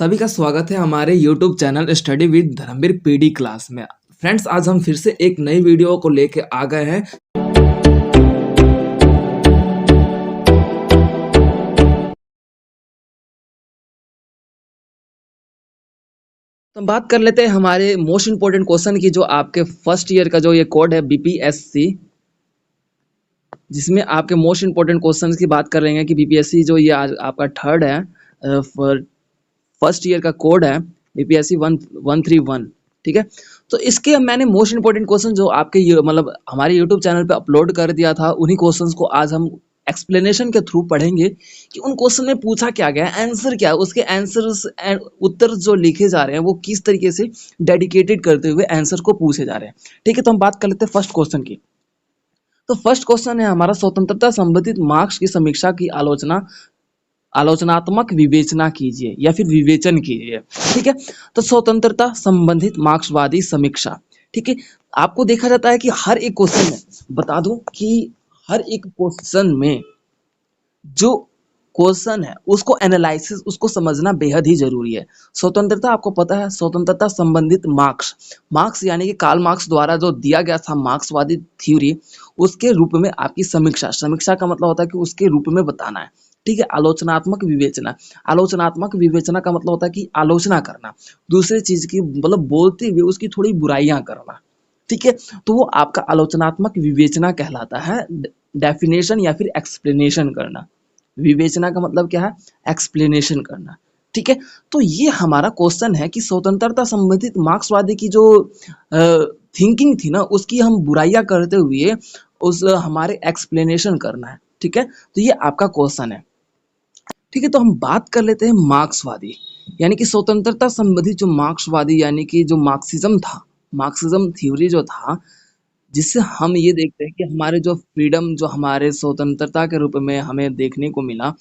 सभी का स्वागत है हमारे YouTube channel study with Dharmveer PD class में। फ्रेंड्स, आज हम फिर से एक नई वीडियो को लेके आ गए हैं। तो हम बात कर लेते हैं हमारे मोस्ट इंपोर्टेंट क्वेश्चन की, जो आपके फर्स्ट ईयर का जो ये कोड है बीपीएससी, जिसमें आपके मोस्ट इंपोर्टेंट क्वेश्चंस की बात कर रहे हैं कि बीपीएससी जो ये आज आपका थर्ड है, फर्स्ट ईयर का कोड है बीपीएससी 131। ठीक है, तो इसके मैंने मोस्ट इंपोर्टेंट क्वेश्चन जो आपके मतलब हमारे यूट्यूब चैनल पे अपलोड कर दिया था, उन्हीं क्वेश्चंस को आज हम एक्सप्लेनेशन के थ्रू पढ़ेंगे कि उन क्वेश्चन में पूछा क्या गया है, आंसर क्या है, उसके आंसर्स उत्तर जो लिखे जा रहे हैं वो किस तरीके से डेडिकेटेड करते हुए आंसर को पूछे जा रहे हैं। ठीक है, तो हम बात कर लेते हैं फर्स्ट क्वेश्चन की। तो फर्स्ट क्वेश्चन है हमारा, स्वतंत्रता संबंधित मार्क्स की समीक्षा की आलोचनात्मक विवेचना कीजिए या फिर विवेचन कीजिए। ठीक है, तो स्वतंत्रता संबंधित मार्क्सवादी समीक्षा। ठीक है, आपको देखा जाता है कि हर एक क्वेश्चन में, बता दूं कि हर एक क्वेश्चन में जो क्वेश्चन है उसको एनालिसिस, उसको समझना बेहद ही जरूरी है। स्वतंत्रता, आपको पता है, स्वतंत्रता संबंधित मार्क्स यानी कि कार्ल मार्क्स द्वारा जो दिया गया था मार्क्सवादी थ्योरी, उसके रूप में आपकी समीक्षा का मतलब होता है कि उसके रूप में बताना है। ठीक है, आलोचनात्मक विवेचना का मतलब होता है कि आलोचना करना, दूसरे चीज की मतलब बोलते हुए उसकी थोड़ी बुराइयां करना। ठीक है, तो वो आपका आलोचनात्मक विवेचना कहलाता है। डेफिनेशन या फिर एक्सप्लेनेशन करना। विवेचना का मतलब क्या है? एक्सप्लेनेशन करना। ठीक है, तो ये हमारा क्वेश्चन है कि स्वतंत्रता संबंधित मार्क्सवादी की जो थिंकिंग थी ना, उसकी हम बुराइयां करते हुए उस हमारे एक्सप्लेनेशन करना है। ठीक है, तो ये आपका क्वेश्चन है। ठीक है, तो हम बात कर लेते हैं मार्क्सवादी यानी कि स्वतंत्रता संबंधित जो मार्क्सवादी यानी कि जो मार्क्सिज्म था, मार्क्सिज्म थ्योरी जो था, जिससे हम ये देखते हैं कि हमारे जो फ्रीडम, जो हमारे स्वतंत्रता के रूप में हमें देखने को मिला,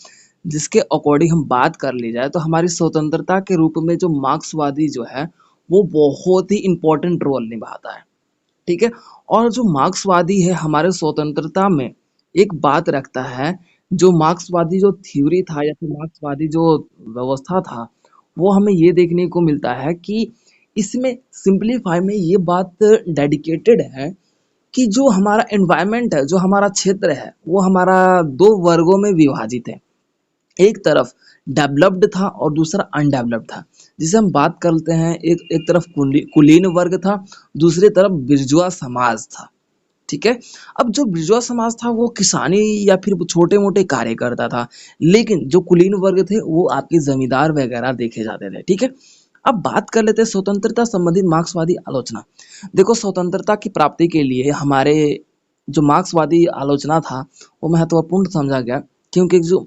जिसके अकॉर्डिंग हम बात कर ली जाए तो हमारी स्वतंत्रता के रूप में जो मार्क्सवादी जो है वो बहुत ही इम्पोर्टेंट रोल निभाता है। ठीक है, और जो मार्क्सवादी है हमारे स्वतंत्रता में एक बात रखता है। जो मार्क्सवादी जो थ्योरी था या फिर मार्क्सवादी जो व्यवस्था था, वो हमें ये देखने को मिलता है कि इसमें सिंप्लीफाई में ये बात डेडिकेटेड है कि जो हमारा एनवायरनमेंट है, जो हमारा क्षेत्र है, वो हमारा दो वर्गों में विभाजित है। एक तरफ डेवलप्ड था और दूसरा अनडेवलप्ड था। जिसे हम बात करते हैं, एक एक तरफ कुलीन वर्ग था, दूसरी तरफ बिरजुआ समाज था। ठीक है, अब जो बिरजुआ समाज था वो किसानी या फिर छोटे मोटे कार्य करता था, लेकिन जो कुलीन वर्ग थे वो आपके जमींदार वगैरह देखे जाते थे। ठीक है, अब बात कर लेते हैं स्वतंत्रता संबंधित मार्क्सवादी आलोचना। देखो, स्वतंत्रता की प्राप्ति के लिए हमारे जो मार्क्सवादी आलोचना था वो महत्वपूर्ण समझा गया, क्योंकि जो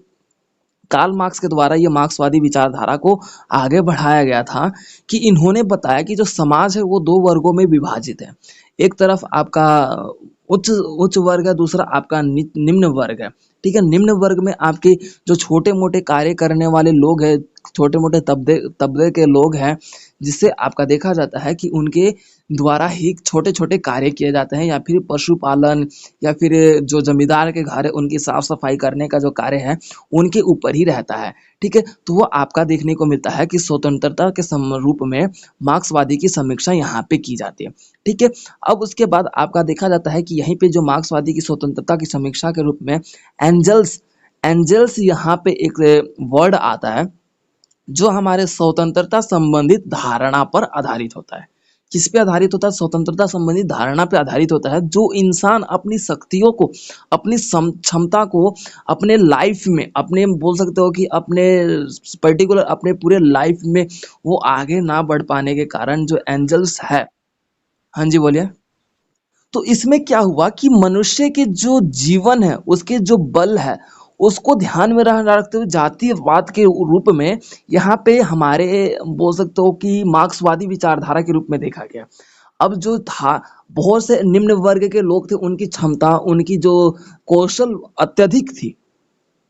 कार्ल मार्क्स के द्वारा ये मार्क्सवादी विचारधारा को आगे बढ़ाया गया था कि इन्होंने बताया कि जो समाज है वो दो वर्गों में विभाजित है। एक तरफ आपका उच्च उच्च वर्ग है, दूसरा आपका निम्न वर्ग है। ठीक है, निम्न वर्ग में आपके जो छोटे मोटे कार्य करने वाले लोग हैं, छोटे मोटे तबके तबके के लोग हैं, जिससे आपका देखा जाता है कि उनके द्वारा ही छोटे छोटे कार्य किए जाते हैं, या फिर पशुपालन, या फिर जो जमींदार के घर है उनकी साफ सफाई करने का जो कार्य है उनके ऊपर ही रहता है। ठीक है, तो वो आपका देखने को मिलता है कि स्वतंत्रता के रूप में मार्क्सवादी की समीक्षा यहाँ पे की जाती है। ठीक है, अब उसके बाद आपका देखा जाता है कि यहीं पे जो मार्क्सवादी की स्वतंत्रता की समीक्षा के रूप में एंजल्स एंजल्स यहाँ पे एक वर्ड आता है, जो हमारे स्वतंत्रता संबंधित धारणा पर आधारित होता है। किस पे आधारित होता है? स्वतंत्रता संबंधित धारणा पे आधारित होता है। जो इंसान अपनी शक्तियों को, अपनी क्षमता को अपने लाइफ में, अपने बोल सकते हो कि अपने पर्टिकुलर अपने पूरे लाइफ में वो आगे ना बढ़ पाने के कारण जो एंजल्स है। हाँ जी, बोलिए। तो इसमें क्या हुआ कि मनुष्य के जो जीवन है, उसके जो बल है, उसको ध्यान में रखते हुए जातिवाद के रूप में यहाँ पे हमारे बोल सकते हो कि मार्क्सवादी विचारधारा के रूप में देखा गया। अब जो था, बहुत से निम्न वर्ग के लोग थे, उनकी क्षमता, उनकी जो कौशल अत्यधिक थी,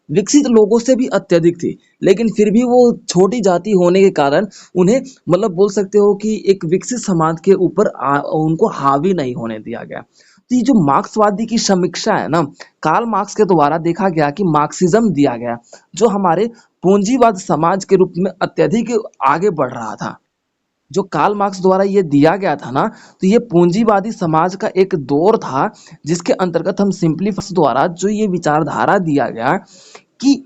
विकसित लोगों से भी अत्यधिक थी, लेकिन फिर भी वो छोटी जाति होने के कारण उन्हें मतलब बोल सकते हो कि एक विकसित समाज के ऊपर उनको हावी नहीं होने दिया गया। तो ये जो मार्क्सवादी की समीक्षा है ना, कार्ल मार्क्स के द्वारा देखा गया कि मार्क्सिज्म दिया गया, जो हमारे पूंजीवाद समाज के रूप में अत्यधिक आगे बढ़ रहा था। जो कार्ल मार्क्स द्वारा ये दिया गया था ना, तो ये पूंजीवादी समाज का एक दौर था, जिसके अंतर्गत हम सिंपलीफाई द्वारा जो ये विचारधारा दिया गया कि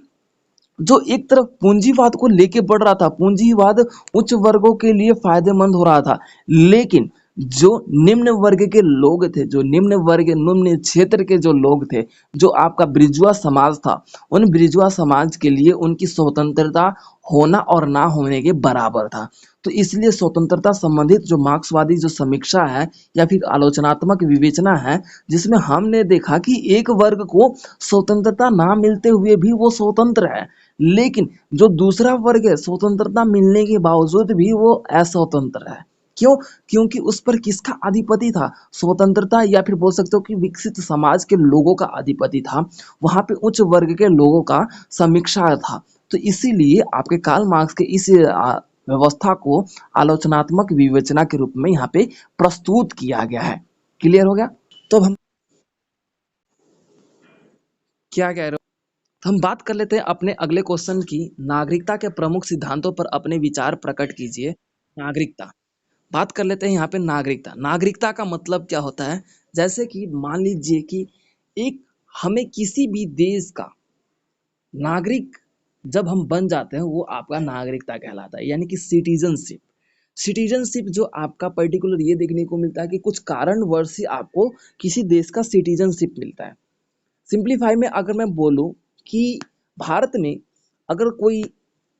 जो एक तरफ पूंजीवाद को लेके बढ़ रहा था, पूंजीवाद उच्च वर्गों के लिए फायदेमंद हो रहा था, लेकिन जो निम्न वर्ग के लोग थे, जो निम्न क्षेत्र के जो लोग थे, जो आपका ब्रिजवा समाज था, उन ब्रिजवा समाज के लिए उनकी स्वतंत्रता होना और ना होने के बराबर था। तो इसलिए स्वतंत्रता संबंधित जो मार्क्सवादी जो समीक्षा है या फिर आलोचनात्मक विवेचना है, जिसमें हमने देखा कि एक वर्ग को स्वतंत्रता ना मिलते हुए भी वो स्वतंत्र है, लेकिन जो दूसरा वर्ग है स्वतंत्रता मिलने के बावजूद भी वो अस्वतंत्र है। क्यों? क्योंकि उस पर किसका आधिपत्य था? स्वतंत्रता या फिर बोल सकते हो कि विकसित समाज के लोगों का आधिपत्य था। वहां पे उच्च वर्ग के लोगों का समीक्षा था। तो इसीलिए आपके कार्ल मार्क्स के इस व्यवस्था को आलोचनात्मक विवेचना के रूप में यहाँ पे प्रस्तुत किया गया है। क्लियर हो गया? तो अब हम क्या कह रहे हो? तो हम बात कर लेते हैं अपने अगले क्वेश्चन की। नागरिकता के प्रमुख सिद्धांतों पर अपने विचार प्रकट कीजिए। नागरिकता, बात कर लेते हैं यहाँ पे नागरिकता। नागरिकता का मतलब क्या होता है? जैसे कि मान लीजिए कि एक हमें किसी भी देश का नागरिक जब हम बन जाते हैं, वो आपका नागरिकता कहलाता है, यानी कि सिटीजनशिप। सिटीजनशिप जो आपका पर्टिकुलर ये देखने को मिलता है कि कुछ कारणवश ही आपको किसी देश का सिटीजनशिप मिलता है। सिंप्लीफाई में अगर मैं बोलूं कि भारत में अगर कोई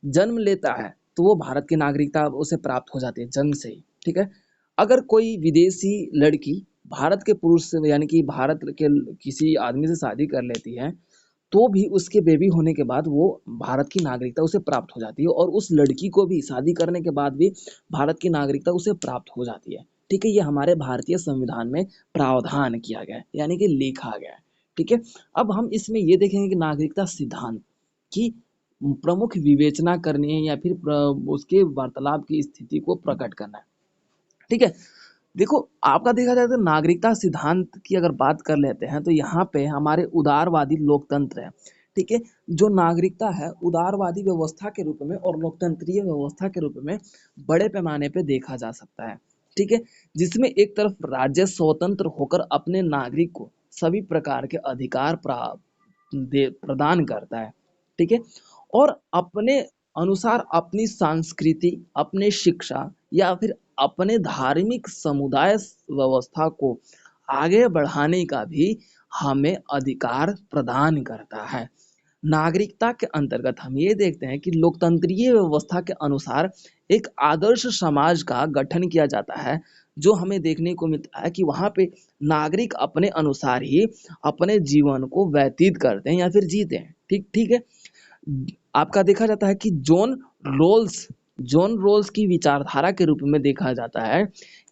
जन्म लेता है तो वो भारत की नागरिकता उसे प्राप्त हो जाती है जन्म से ही, ठीक है। अगर कोई विदेशी लड़की भारत के पुरुष से यानी कि भारत के किसी आदमी से शादी कर लेती है, तो भी उसके बेबी होने के बाद वो भारत की नागरिकता उसे प्राप्त हो जाती है, और उस लड़की को भी शादी करने के बाद भी भारत की नागरिकता उसे प्राप्त हो जाती है। ठीक है, ये हमारे भारतीय संविधान में प्रावधान किया गया है, यानी कि लिखा गया है। ठीक है, अब हम इसमें ये देखेंगे कि नागरिकता सिद्धांत की प्रमुख विवेचना करनी है या फिर उसके वार्तालाप की स्थिति को प्रकट करना है। ठीक है, देखो आपका देखा जाए तो नागरिकता सिद्धांत की अगर बात कर लेते हैं तो यहाँ पे हमारे उदारवादी लोकतंत्र है। ठीक है, जो नागरिकता है उदारवादी व्यवस्था के रूप में और लोकतंत्रीय व्यवस्था के रूप में बड़े पैमाने पे देखा जा सकता है। ठीक है, जिसमें एक तरफ राज्य स्वतंत्र होकर अपने नागरिक को सभी प्रकार के अधिकार प्रदान करता है। ठीक है, और अपने अनुसार अपनी संस्कृति, अपने शिक्षा या फिर अपने धार्मिक समुदाय व्यवस्था को आगे बढ़ाने का भी हमें अधिकार प्रदान करता है। नागरिकता के अंतर्गत हम ये देखते हैं कि लोकतंत्रीय व्यवस्था के अनुसार एक आदर्श समाज का गठन किया जाता है, जो हमें देखने को मिलता है कि वहाँ पे नागरिक अपने अनुसार ही अपने जीवन को व्यतीत करते हैं या फिर जीते हैं। ठीक ठीक है, आपका देखा जाता है कि जॉन रोल्स की विचारधारा के रूप में देखा जाता है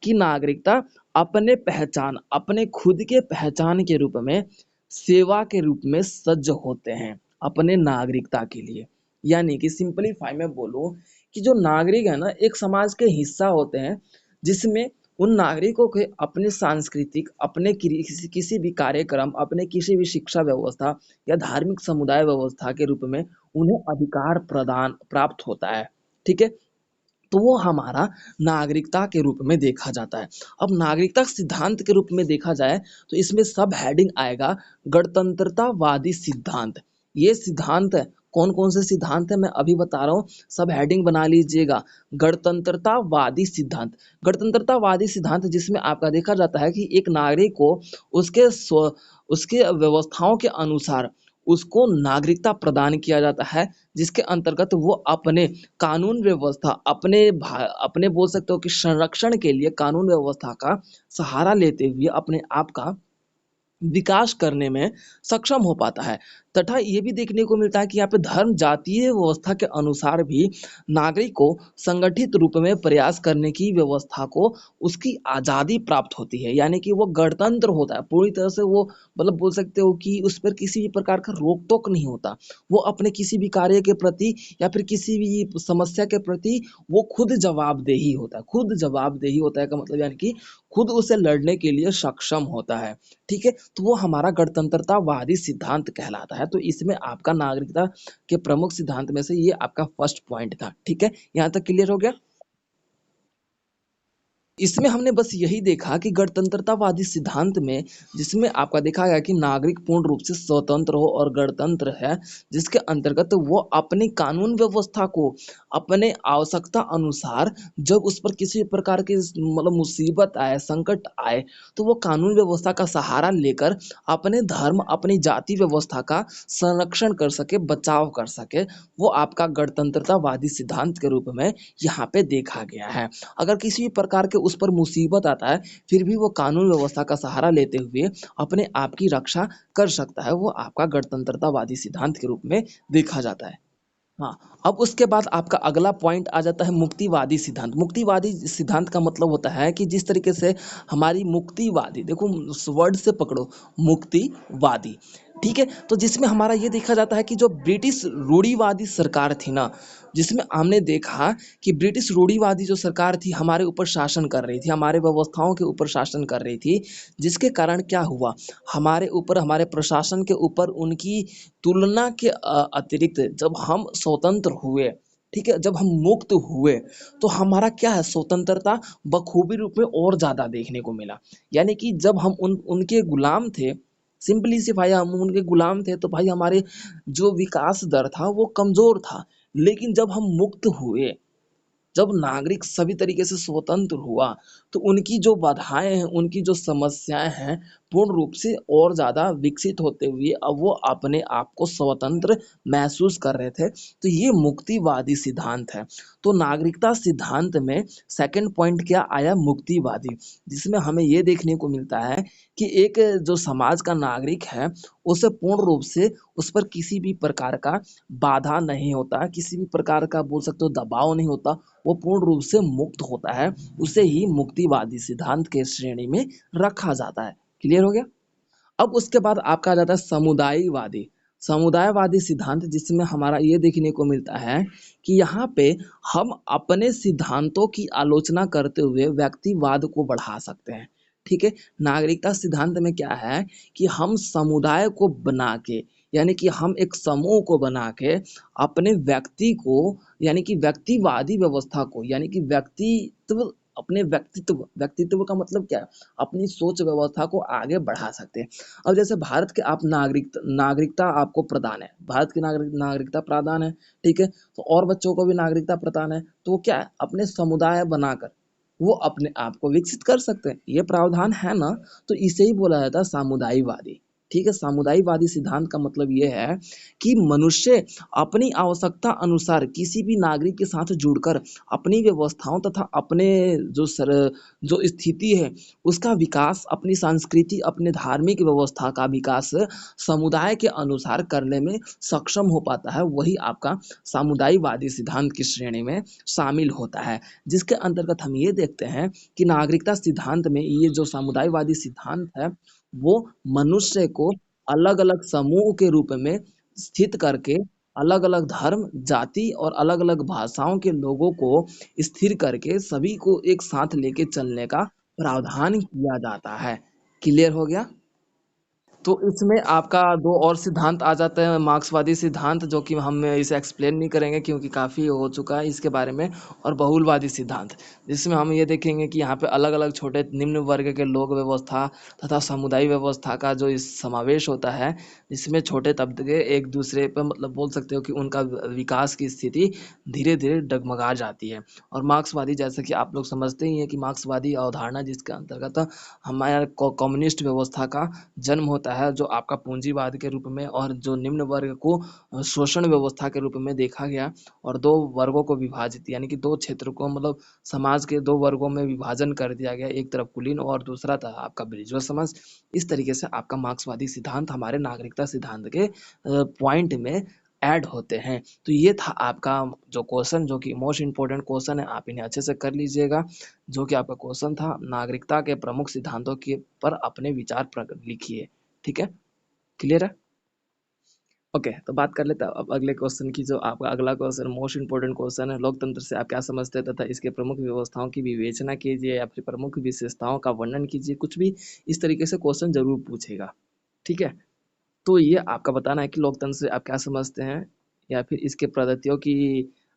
कि नागरिकता अपने खुद के पहचान के रूप में सेवा के रूप में सज्ज होते हैं अपने नागरिकता के लिए। यानी कि सिंपलीफाई में बोलूं कि जो नागरिक है ना, एक समाज के हिस्सा होते हैं, जिसमें उन नागरिकों के अपने सांस्कृतिक, अपने किसी भी कार्यक्रम, अपने किसी भी शिक्षा व्यवस्था या धार्मिक समुदाय व्यवस्था के रूप में उन्हें अधिकार प्रदान प्राप्त होता है। ठीक है, तो वो हमारा नागरिकता के रूप में देखा जाता है। अब नागरिकता सिद्धांत के रूप में देखा जाए तो इसमें सब हेडिंग आएगा गणतंत्रतावादी सिद्धांत। ये सिद्धांत है, कौन कौन से सिद्धांत है मैं अभी बता रहा हूँ, सब हेडिंग बना लीजिएगा। गणतंत्रतावादी सिद्धांत, गणतंत्रतावादी सिद्धांत जिसमें आपका देखा जाता है कि एक नागरिक को उसके व्यवस्थाओं के अनुसार उसको नागरिकता प्रदान किया जाता है, जिसके अंतर्गत वो अपने कानून व्यवस्था, अपने बोल सकते हो कि संरक्षण के लिए कानून व्यवस्था का सहारा लेते हुए अपने आप का विकास करने में सक्षम हो पाता है। तथा ये भी देखने को मिलता है कि यहाँ पे धर्म जातीय व्यवस्था के अनुसार भी नागरिक को संगठित रूप में प्रयास करने की व्यवस्था को उसकी आज़ादी प्राप्त होती है, यानी कि वो गणतंत्र होता है पूरी तरह से। वो मतलब बोल सकते हो कि उस पर किसी भी प्रकार का रोक टोक नहीं होता। वो अपने किसी भी कार्य के प्रति या फिर किसी भी समस्या के प्रति वो खुद जवाबदेही होता है। खुद जवाबदेही होता है का मतलब यानी कि खुद उसे लड़ने के लिए सक्षम होता है। ठीक है, तो वो हमारा गणतंत्रतावादी सिद्धांत कहलाता है। तो इसमें आपका नागरिकता के प्रमुख सिद्धांत में से ये आपका फर्स्ट पॉइंट था। ठीक है, यहाँ तक क्लियर हो गया। इसमें हमने बस यही देखा कि गणतंत्रतावादी सिद्धांत में, जिसमें आपका देखा गया कि नागरिक पूर्ण रूप से स्वतंत्र हो और गणतंत्र है, जिसके अंतर्गत वो अपनी कानून व्यवस्था को अपने आवश्यकता अनुसार, जब उस पर किसी प्रकार की मतलब मुसीबत आए, संकट आए, तो वो कानून व्यवस्था का सहारा लेकर अपने धर्म, अपनी जाति व्यवस्था का संरक्षण कर सके, बचाव कर सके। वो आपका गणतंत्रतावादी सिद्धांत के रूप में यहाँ पे देखा गया है। अगर किसी भी प्रकार के उस पर मुसीबत आता है, फिर भी वो कानून व्यवस्था का सहारा लेते हुए अपने आप की रक्षा कर सकता है। वो आपका गणतंत्रतावादी सिद्धांत के रूप में देखा जाता है। हाँ, अब उसके बाद आपका अगला पॉइंट आ जाता है मुक्तिवादी सिद्धांत। मुक्तिवादी सिद्धांत का मतलब होता है कि जिस तरीके से हमारी मुक्तिवादी, देखो उस वर्ड से पकड़ो, मुक्तिवादी। ठीक है, तो जिसमें हमारा ये देखा जाता है कि जो ब्रिटिश रूढ़िवादी सरकार थी ना, जिसमें हमने देखा कि ब्रिटिश रूढ़िवादी जो सरकार थी हमारे ऊपर शासन कर रही थी, हमारे व्यवस्थाओं के ऊपर शासन कर रही थी, जिसके कारण क्या हुआ, हमारे ऊपर, हमारे प्रशासन के ऊपर उनकी तुलना के अतिरिक्त जब हम स्वतंत्र हुए, ठीक है, जब हम मुक्त हुए, तो हमारा क्या है, स्वतंत्रता बखूबी रूप में और ज्यादा देखने को मिला। यानी कि जब हम उनके गुलाम थे, सिंपली से भाई हम उनके गुलाम थे, तो भाई हमारे जो विकास दर था वो कमजोर था। लेकिन जब हम मुक्त हुए, जब नागरिक सभी तरीके से स्वतंत्र हुआ, तो उनकी जो बाधाएं हैं, उनकी जो समस्याएं हैं, पूर्ण रूप से और ज्यादा विकसित होते हुए अब वो अपने आप को स्वतंत्र महसूस कर रहे थे। तो ये मुक्तिवादी सिद्धांत है। तो नागरिकता सिद्धांत में सेकंड पॉइंट क्या आया, मुक्तिवादी, जिसमें हमें ये देखने को मिलता है कि एक जो समाज का नागरिक है, उसे पूर्ण रूप से उस पर किसी भी प्रकार का बाधा नहीं होता, किसी भी प्रकार का बोल सकते हो दबाव नहीं होता, वो पूर्ण रूप से मुक्त होता है। उसे ही मुक्तिवादी सिद्धांत के श्रेणी में रखा जाता है। क्लियर हो गया। अब उसके बाद आपका आ जाता है समुदायवादी। समुदायवादी सिद्धांत, जिसमें हमारा ये देखने को मिलता है कि यहाँ पे हम अपने सिद्धांतों की आलोचना करते हुए व्यक्तिवाद को बढ़ा सकते हैं। ठीक है, नागरिकता सिद्धांत में क्या है कि हम समुदाय को बना के, यानी कि हम एक समूह को बना के अपने व्यक्ति को, यानी कि व्यक्तिवादी व्यवस्था को, यानी कि व्यक्तित्व, अपने व्यक्तित्व, व्यक्तित्व का मतलब क्या है, अपनी सोच व्यवस्था को आगे बढ़ा सकते हैं। अब जैसे भारत के आप नागरिकता आपको प्रदान है, भारत की नागरिकता प्रदान है, ठीक है, तो और बच्चों को भी नागरिकता प्रदान है, तो वो क्या है, अपने समुदाय बनाकर वो अपने आप को विकसित कर सकते हैं। ये प्रावधान है ना, तो इसे ही बोला जाता है सामुदायिकवादी। ठीक है, सामुदायिकवादी सिद्धांत का मतलब ये है कि मनुष्य अपनी आवश्यकता अनुसार किसी भी नागरिक के साथ जुड़कर अपनी व्यवस्थाओं तथा अपने जो स्थिति है उसका विकास, अपनी संस्कृति, अपने धार्मिक व्यवस्था का विकास समुदाय के अनुसार करने में सक्षम हो पाता है। वही आपका सामुदायिकवादी सिद्धांत की श्रेणी में शामिल होता है। जिसके अंतर्गत हम ये देखते हैं कि नागरिकता सिद्धांत में ये जो सामुदायिकवादी सिद्धांत है, वो मनुष्य को अलग अलग समूह के रूप में स्थित करके, अलग अलग धर्म, जाति और अलग अलग भाषाओं के लोगों को स्थिर करके सभी को एक साथ लेके चलने का प्रावधान किया जाता है। क्लियर हो गया। तो इसमें आपका दो और सिद्धांत आ जाते हैं, मार्क्सवादी सिद्धांत, जो कि हम इसे एक्सप्लेन नहीं करेंगे क्योंकि काफ़ी हो चुका है इसके बारे में, और बहुलवादी सिद्धांत, जिसमें हम ये देखेंगे कि यहाँ पे अलग अलग छोटे निम्न वर्ग के लोग व्यवस्था तथा समुदाय व्यवस्था का जो इस समावेश होता है, जिसमें छोटे तबके एक दूसरे पर मतलब बोल सकते हो कि उनका विकास की स्थिति धीरे धीरे डगमगा जाती है। और मार्क्सवादी, जैसे कि आप लोग समझते ही हैं कि मार्क्सवादी अवधारणा जिसके अंतर्गत हमारे कम्युनिस्ट व्यवस्था का जन्म होता है, जो आपका पूंजीवाद के रूप में, और जो निम्न वर्ग को शोषण व्यवस्था के रूप में देखा गया, और दो वर्गों को विभाजित, यानी कि दो क्षेत्र को मतलब समाज के दो वर्गों में विभाजन कर दिया गया, एक तरफ कुलीन और दूसरा था आपका बुर्जुआ समाज। इस तरीके से आपका मार्क्सवादी सिद्धांत हमारे नागरिकता सिद्धांत के पॉइंट में ऐड होते हैं। तो ये था आपका जो क्वेश्चन, जो कि मोस्ट इंपॉर्टेंट क्वेश्चन है, आप इन्हें अच्छे से कर लीजिएगा। जो कि आपका क्वेश्चन था, नागरिकता के प्रमुख सिद्धांतों के पर अपने विचार लिखिए। ठीक है, क्लियर है। ओके, तो बात कर लेते हैं अब अगले क्वेश्चन की। जो आपका अगला क्वेश्चन मोस्ट इंपोर्टेंट क्वेश्चन है, लोकतंत्र से आप क्या समझते हैं तथा इसके प्रमुख व्यवस्थाओं की विवेचना कीजिए या फिर प्रमुख विशेषताओं का वर्णन कीजिए, कुछ भी इस तरीके से क्वेश्चन जरूर पूछेगा। ठीक है, तो ये आपका बताना है कि लोकतंत्र से आप क्या समझते हैं या फिर इसके पद्धतियों की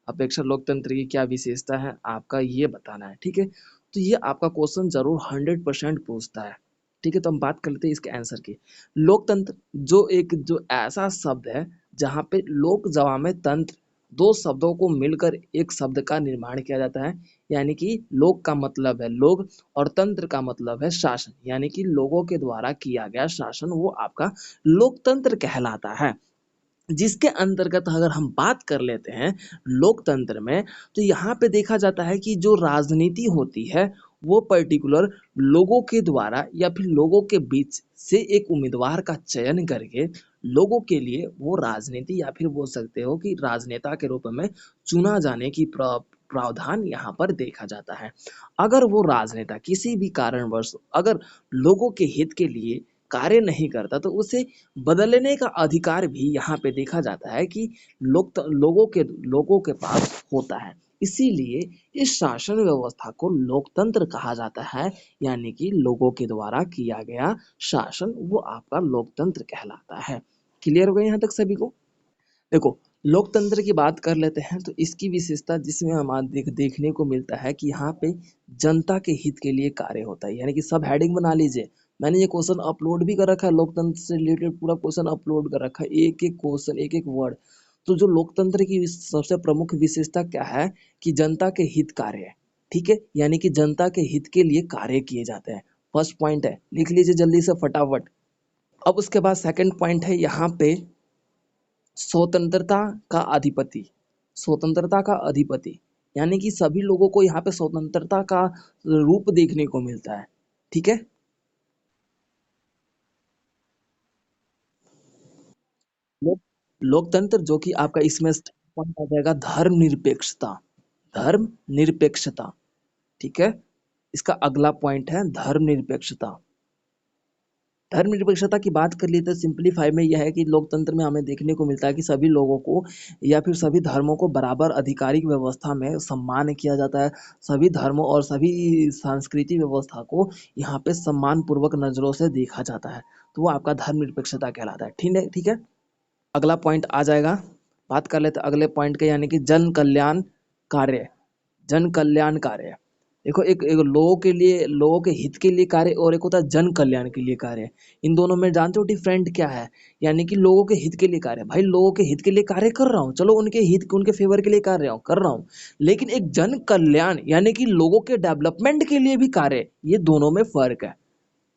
अपेक्षा लोकतंत्र की क्या विशेषता है, आपका ये बताना है। ठीक है, तो ये आपका क्वेश्चन जरूर 100% पूछता है। ठीक है, तो हम बात कर लेते हैं इसके आंसर की। लोकतंत्र जो ऐसा शब्द है जहाँ पे लोक जवा में तंत्र, दो शब्दों को मिलकर एक शब्द का निर्माण किया जाता है। यानी कि लोक का मतलब है लोग और तंत्र का मतलब है शासन, यानी कि लोगों के द्वारा किया गया शासन, वो आपका लोकतंत्र कहलाता है। जिसके अंतर्गत अगर हम बात कर लेते हैं लोकतंत्र में, तो यहाँ पे देखा जाता है कि जो राजनीति होती है वो पर्टिकुलर लोगों के द्वारा या फिर लोगों के बीच से एक उम्मीदवार का चयन करके लोगों के लिए वो राजनीति या फिर बोल सकते हो कि राजनेता के रूप में चुना जाने की प्रावधान यहाँ पर देखा जाता है। अगर वो राजनेता किसी भी कारणवश अगर लोगों के हित के लिए कार्य नहीं करता, तो उसे बदलने का अधिकार भी यहाँ पे देखा जाता है कि लोगों के पास होता है। इसीलिए इस शासन व्यवस्था को लोकतंत्र कहा जाता है, यानी कि लोगों के द्वारा किया गया शासन वो आपका लोकतंत्र कहलाता है। क्लियर हो गया यहाँ तक सभी को? देखो, लोकतंत्र की बात कर लेते हैं तो इसकी विशेषता जिसमें हम आज देखने को मिलता है कि यहाँ पे जनता के हित के लिए कार्य होता है। यानी कि सब हेडिंग बना लीजिए, मैंने ये क्वेश्चन अपलोड भी कर रखा है, लोकतंत्र से रिलेटेड पूरा क्वेश्चन अपलोड कर रखा है, एक एक क्वेश्चन एक एक वर्ड। तो जो लोकतंत्र की सबसे प्रमुख विशेषता क्या है कि जनता के हित कार्य है। ठीक है, यानी कि जनता के हित के लिए कार्य किए जाते हैं। फर्स्ट पॉइंट है, लिख लीजिए जल्दी से फटाफट। अब उसके बाद सेकंड पॉइंट है यहाँ पे स्वतंत्रता का अधिपति। स्वतंत्रता का अधिपति यानी कि सभी लोगों को यहाँ पे स्वतंत्रता का रूप देखने को मिलता है। ठीक है, लोक लोकतंत्र जो कि आपका इसमें पॉइंट आ जाएगा धर्मनिरपेक्षता। धर्मनिरपेक्षता, ठीक है, इसका अगला पॉइंट है धर्मनिरपेक्षता। धर्मनिरपेक्षता की बात कर ली तो सिंपलीफाई में यह है कि लोकतंत्र में हमें देखने को मिलता है कि सभी लोगों को या फिर सभी धर्मों को बराबर आधिकारिक व्यवस्था में सम्मान किया जाता है। सभी धर्मों और सभी सांस्कृतिक व्यवस्था को यहाँ पे सम्मान पूर्वक नजरों से देखा जाता है, तो वो आपका धर्मनिरपेक्षता कहलाता है। ठीक है, ठीक है। अगला पॉइंट आ जाएगा, बात कर लेते हैं अगले पॉइंट के, यानी कि जन कल्याण कार्य। जन कल्याण कार्य, देखो एक लोगों के हित के लिए कार्य और एक होता है जन कल्याण के लिए कार्य। इन दोनों में जानते हो डिफरेंट क्या है? यानी कि लोगों के हित के लिए कार्य, भाई लोगों के हित के लिए कार्य कर रहा हूँ, चलो उनके फेवर के लिए कर रहा हूँ, लेकिन एक जन कल्याण यानी कि लोगों के डेवलपमेंट के लिए भी कार्य, ये दोनों में फर्क है।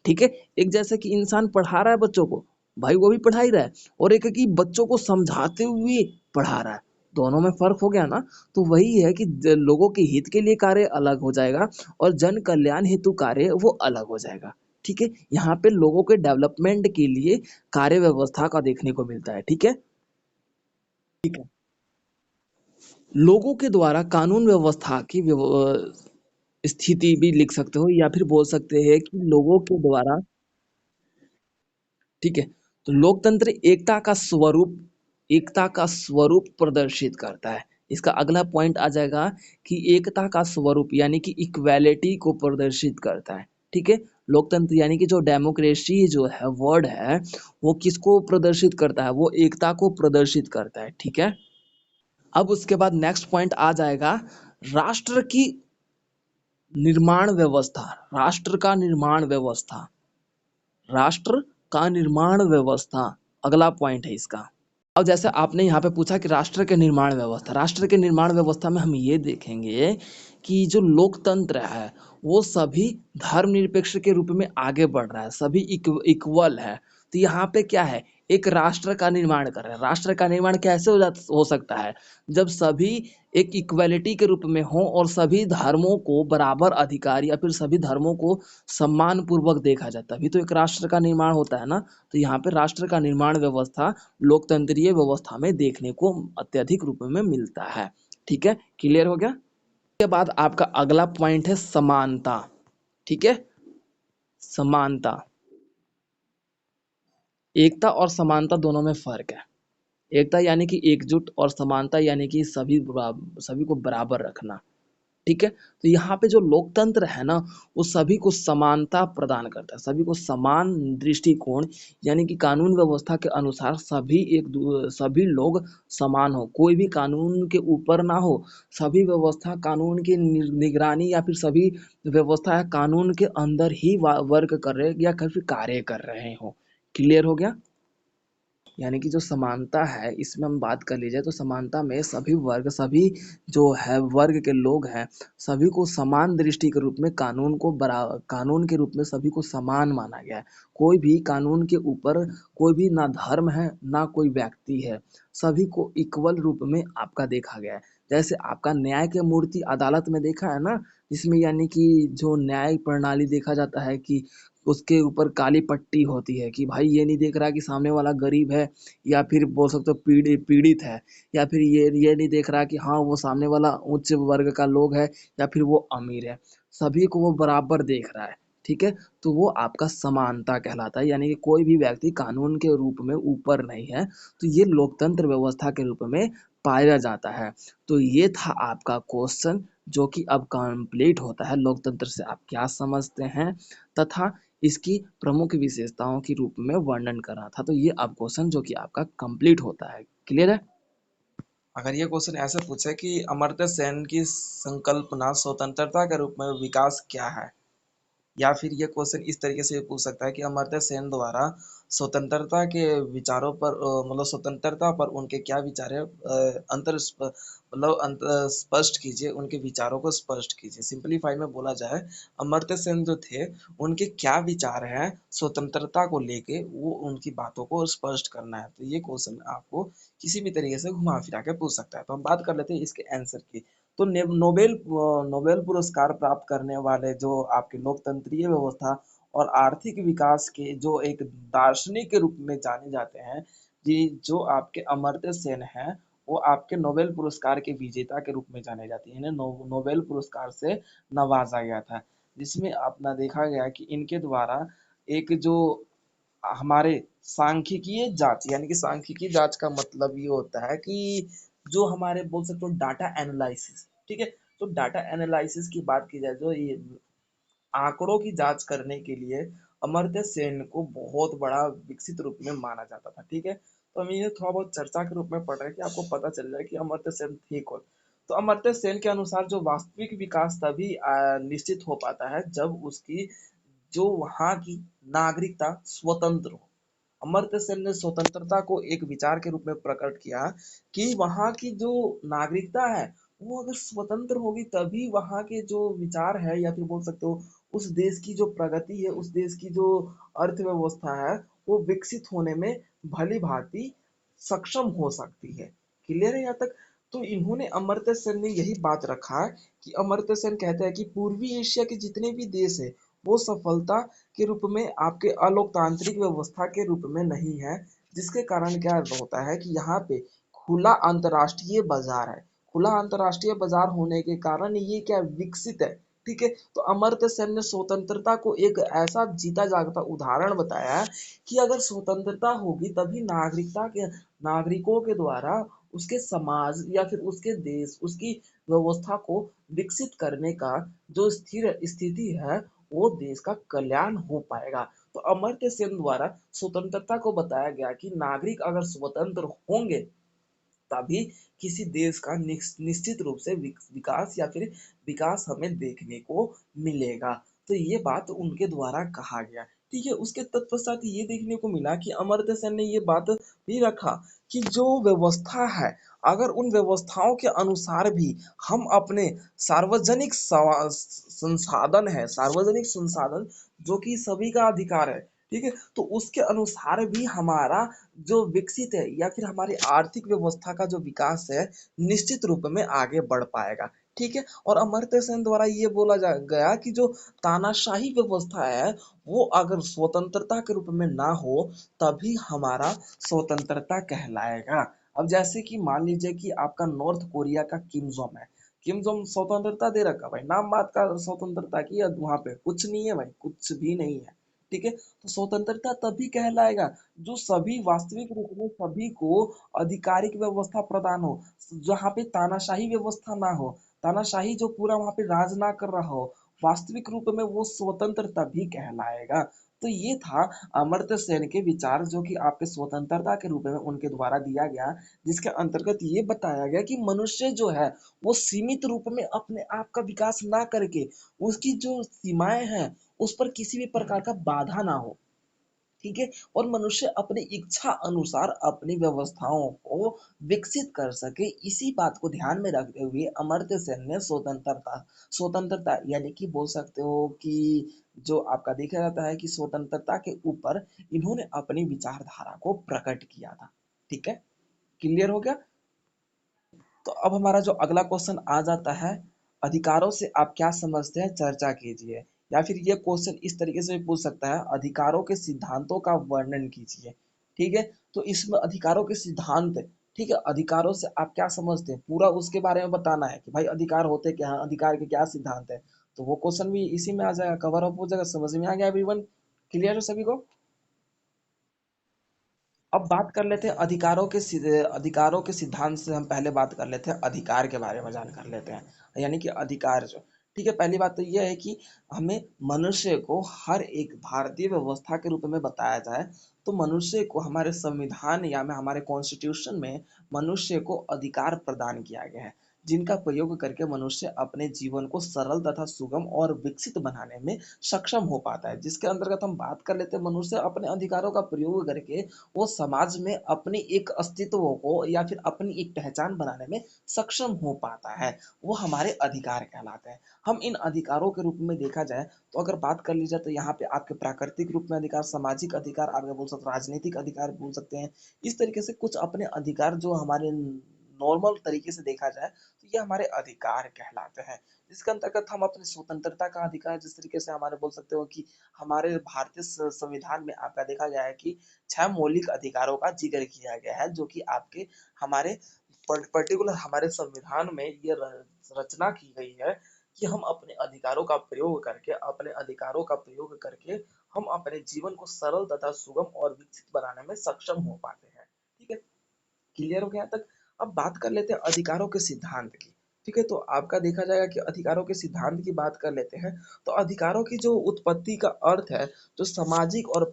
ठीक है, एक जैसे कि इंसान पढ़ा रहा है बच्चों को, भाई वो भी पढ़ा ही रहा है, और एक है कि बच्चों को समझाते हुए पढ़ा रहा है, दोनों में फर्क हो गया ना। तो वही है कि लोगों के हित के लिए कार्य अलग हो जाएगा और जन कल्याण हेतु कार्य वो अलग हो जाएगा। ठीक है, यहाँ पे लोगों के डेवलपमेंट के लिए कार्य व्यवस्था का देखने को मिलता है। ठीक है, ठीक है। लोगों के द्वारा कानून व्यवस्था की स्थिति भी लिख सकते हो या फिर बोल सकते हैं कि लोगों के द्वारा। ठीक है, तो लोकतंत्र एकता का स्वरूप प्रदर्शित करता है। इसका अगला पॉइंट आ जाएगा कि एकता का स्वरूप यानी कि इक्वालिटी को प्रदर्शित करता है। ठीक है, लोकतंत्र यानी कि जो डेमोक्रेसी जो है वर्ड है, वो किसको प्रदर्शित करता है? वो एकता को प्रदर्शित करता है। ठीक है, अब उसके बाद नेक्स्ट पॉइंट आ जाएगा राष्ट्र की निर्माण व्यवस्था। राष्ट्र का निर्माण व्यवस्था, राष्ट्र का निर्माण व्यवस्था अगला पॉइंट है इसका। अब जैसे आपने यहाँ पे पूछा कि राष्ट्र के निर्माण व्यवस्था, राष्ट्र के निर्माण व्यवस्था में हम ये देखेंगे कि जो लोकतंत्र है वो सभी धर्मनिरपेक्ष के रूप में आगे बढ़ रहा है, सभी इक्वल है। तो यहाँ पे क्या है, एक राष्ट्र का निर्माण कर रहे हैं। राष्ट्र का निर्माण कैसे हो सकता है? जब सभी एक इक्वलिटी के रूप में हो और सभी धर्मों को बराबर अधिकार या फिर सभी धर्मों को सम्मान पूर्वक देखा जाए, तभी तो एक राष्ट्र का निर्माण होता है ना। तो यहाँ पे राष्ट्र का निर्माण व्यवस्था लोकतंत्रीय व्यवस्था में देखने को अत्यधिक रूप में मिलता है। ठीक है, क्लियर हो गया? उसके बाद आपका अगला पॉइंट है समानता। ठीक है, समानता, एकता और समानता दोनों में फर्क है। एकता यानी कि एकजुट और समानता यानी कि सभी को बराबर रखना। ठीक है? तो यहाँ पे जो लोकतंत्र है ना, वो सभी को समानता प्रदान करता है, सभी को समान दृष्टिकोण यानी कि कानून व्यवस्था के अनुसार सभी लोग समान हो, कोई भी कानून के ऊपर ना हो, सभी व्यवस्था कानून की निगरानी या फिर सभी व्यवस्था कानून के अंदर ही वर्क कर रहे या फिर कार्य कर रहे हो। क्लियर हो गया? यानी कि जो समानता है इसमें हम बात कर लीजिए तो समानता में सभी जो है वर्ग के लोग हैं सभी को समान दृष्टि के रूप में कानून के रूप में सभी को समान माना गया है। कोई भी कानून के ऊपर कोई भी ना धर्म है ना कोई व्यक्ति है, सभी को इक्वल रूप में आपका देखा गया है। जैसे आपका न्याय के मूर्ति अदालत में देखा है ना, इसमें यानी कि जो न्याय प्रणाली देखा जाता है कि उसके ऊपर काली पट्टी होती है कि भाई ये नहीं देख रहा कि सामने वाला गरीब है या फिर बोल सकते हो पीड़ित है, या फिर ये नहीं देख रहा कि हाँ वो सामने वाला उच्च वर्ग का लोग है या फिर वो अमीर है, सभी को वो बराबर देख रहा है। ठीक है? तो वो आपका समानता कहलाता है, यानी कि कोई भी व्यक्ति कानून के रूप में ऊपर नहीं है। तो ये लोकतंत्र व्यवस्था के रूप में पाया जाता है। तो ये था आपका क्वेश्चन जो कि अब कंप्लीट होता है, लोकतंत्र से आप क्या समझते हैं तथा इसकी प्रमुख विशेषताओं के रूप में वर्णन करना था। तो ये अब क्वेश्चन जो कि आपका कंप्लीट होता है। क्लियर है? अगर ये क्वेश्चन ऐसे पूछे कि अमर्त्य सेन की संकल्पना स्वतंत्रता के रूप में विकास क्या है, या फिर ये क्वेश्चन इस तरीके से पूछ सकता है कि अमर्त्य सेन द्वारा स्वतंत्रता के विचारों पर मतलब स्वतंत्रता पर उनके क्या विचार है, स्पष्ट कीजिए, उनके विचारों को स्पष्ट कीजिए। सिंपलीफाई में बोला जाए, अमर्त्य सेन जो थे उनके क्या विचार हैं स्वतंत्रता को लेके, वो उनकी बातों को स्पष्ट करना है। तो ये क्वेश्चन आपको किसी भी तरीके से घुमा फिरा के पूछ सकता है। तो हम बात कर लेते हैं इसके आंसर की। तो नोबेल पुरस्कार प्राप्त करने वाले जो आपके लोकतंत्रीय व्यवस्था और आर्थिक विकास के जो एक दार्शनिक के रूप में जाने जाते हैं, जी, जो आपके अमर्त्य सेन हैं, वो आपके नोबेल पुरस्कार के विजेता के रूप में जाने जाते हैं। इन्हें नोबेल पुरस्कार से नवाजा गया था, जिसमें अपना देखा गया कि इनके द्वारा एक जो हमारे सांख्यिकीय जांच, यानी कि सांख्यिकीय जांच का मतलब ये होता है कि जो हमारे बोल सकते हो डाटा एनालिसिस, ठीक है? तो डाटा एनालिसिस की बात की जाए, जो ये आंकड़ों की जांच करने के लिए अमर्त्य सेन को बहुत बड़ा विकसित रूप में माना जाता था। ठीक है? तो हम ये थोड़ा बहुत चर्चा के रूप में पढ़ रहे हैं कि आपको पता चल जाए कि अमर्त्य सेन थे कौन। तो अमर्त्य सेन के अनुसार जो वास्तविक विकास तभी निश्चित हो पाता है जब उसकी जो वहाँ की नागरिकता स्वतंत्र हो। अमर्त्य सेन ने स्वतंत्रता को एक विचार के रूप में प्रकट किया कि वहाँ की जो नागरिकता है वो अगर स्वतंत्र होगी तभी वहाँ के जो विचार है या फिर बोल सकते हो उस देश की जो प्रगति है, उस देश की जो अर्थव्यवस्था है, वो विकसित होने में भली भांति सक्षम हो सकती है। क्लियर है यहाँ तक? तो इन्होंने अमर्त्य सेन ने यही बात रखा कि अमर्त्य सेन कहते हैं कि पूर्वी एशिया के जितने भी देश है वो सफलता के रूप में आपके अलोकतांत्रिक व्यवस्था के रूप में नहीं है, जिसके कारण क्या होता है कि यहाँ पे खुला अंतर्राष्ट्रीय बाजार है। खुला अंतर्राष्ट्रीय बाजार होने के कारण ये क्या विकसित है। ठीक है? तो अमर्त्य सेन ने स्वतंत्रता को एक ऐसा जीता जागता उदाहरण बताया कि अगर स्वतंत्रता होगी तभी नागरिकों के द्वारा उसके समाज या फिर उसके देश, उसकी व्यवस्था को विकसित करने का जो स्थिर स्थिति है, वो देश का कल्याण हो पाएगा। तो अमर्त्य सेन द्वारा स्वतंत्रता को बताया गया कि नागरिक अगर स्वतंत्र होंगे तभी किसी देश का निश्चित रूप से विकास या फिर विकास हमें देखने को मिलेगा। तो ये बात उनके द्वारा कहा गया। ठीक है? उसके तत्पश्चात ये देखने को मिला कि अमर्त्य सेन ने ये बात भी रखा कि जो व्यवस्था है, अगर उन व्यवस्थाओं के अनुसार भी हम अपने सार्वजनिक संसाधन जो कि सभी का अधिकार है, ठीक है? तो उसके अनुसार भी हमारा जो विकसित है या फिर हमारी आर्थिक व्यवस्था का जो विकास है निश्चित रूप में आगे बढ़ पाएगा। ठीक है? और अमर्त्य सेन द्वारा ये बोला गया कि जो तानाशाही व्यवस्था है वो अगर स्वतंत्रता के रूप में ना हो तभी हमारा स्वतंत्रता कहलाएगा। अब जैसे कि मान लीजिए कि आपका नॉर्थ कोरिया का किम जोंग है। किम जोंग स्वतंत्रता दे रखा भाई, नाम बात का स्वतंत्रता की, वहां पे कुछ नहीं है भाई, कुछ भी नहीं है। ठीक है? तो स्वतंत्रता तभी कहलाएगा जो सभी वास्तविक रूप में सभी को आधिकारिक व्यवस्था प्रदान हो, जहाँ पे तानाशाही व्यवस्था ना हो, तानाशाही जो पूरा वहाँ पे राज ना कर रहा हो, वास्तविक रूप में वो स्वतंत्र तभी कहलाएगा। तो ये था अमर्त्य सेन के विचार जो कि आपके स्वतंत्रता के रूप में उनके द्वारा दिया गया, जिसके अंतर्गत ये बताया गया कि मनुष्य जो है वो सीमित रूप में अपने आप का विकास ना करके उसकी जो सीमाएं हैं उस पर किसी भी प्रकार का बाधा ना हो, ठीक है, और मनुष्य अपनी इच्छा अनुसार अपनी व्यवस्थाओं को विकसित कर सके। इसी बात को ध्यान में रखते हुए अमर्त्य सेन ने स्वतंत्रता यानी कि बोल सकते हो कि जो आपका देखा जाता है कि स्वतंत्रता के ऊपर इन्होंने अपनी विचारधारा को प्रकट किया था। ठीक है, क्लियर हो गया? तो अब हमारा जो अगला क्वेश्चन आ जाता है, अधिकारों से आप क्या समझते हैं, चर्चा कीजिए। या फिर ये क्वेश्चन इस तरीके से भी पूछ सकता है, अधिकारों के सिद्धांतों का वर्णन कीजिए। ठीक है, तो इसमें अधिकारों के सिद्धांत, ठीक है, अधिकारों से आप क्या समझते हैं पूरा उसके बारे में बताना है कि भाई अधिकार होते क्या हैं, अधिकार के क्या सिद्धांत है। तो वो क्वेश्चन भी इसी में आ जाएगा, कवर अप हो जाएगा। समझ में आ गया एवरीवन? क्लियर है सभी को? अब बात कर लेते हैं अधिकारों के सिद्धांत से हम पहले बात कर लेते हैं, अधिकार के बारे में जान कर लेते हैं, यानी कि अधिकार जो, ठीक है, पहली बात तो यह है कि हमें मनुष्य को हर एक भारतीय व्यवस्था के रूप में बताया जाए तो मनुष्य को हमारे संविधान या में हमारे कॉन्स्टिट्यूशन में मनुष्य को अधिकार प्रदान किया गया है, जिनका प्रयोग करके मनुष्य अपने जीवन को सरल तथा सुगम और विकसित बनाने में सक्षम हो पाता है। जिसके अंतर्गत हम बात कर लेते हैं, मनुष्य अपने अधिकारों का प्रयोग करके वो समाज में अपनी एक अस्तित्व को या फिर अपनी एक पहचान बनाने में सक्षम हो पाता है। वो हमारे अधिकार कहलाते हैं। हम इन अधिकारों के रूप में देखा जाए तो अगर बात कर ली जाए तो यहाँ पे आपके प्राकृतिक रूप में अधिकार, सामाजिक अधिकार, आप बोल सकते हो राजनीतिक अधिकार बोल सकते हैं। इस तरीके से कुछ अपने अधिकार जो हमारे नॉर्मल तरीके से देखा जाए तो ये हमारे अधिकार कहलाते हैं, जिसके अंतर्गत हम अपनी स्वतंत्रता का अधिकार, जिस तरीके से हमारे बोल सकते हो कि हमारे भारतीय संविधान में आपका देखा गया है कि 6 मौलिक अधिकारों का जिक्र किया गया है, जो कि आपके हमारे पर्टिकुलर हमारे संविधान में ये रचना की गई है कि हम अपने अधिकारों का प्रयोग करके हम अपने जीवन को सरल तथा सुगम और विकसित बनाने में सक्षम हो पाते हैं। ठीक है, क्लियर हो गया तक? अब बात कर लेते हैं अधिकारों के सिद्धांत की। ठीक है, तो आपका देखा जाएगा कि अधिकारों के सिद्धांत की बात कर लेते हैं तो अधिकारों की जो उत्पत्ति का अर्थ है, जो सामाजिक और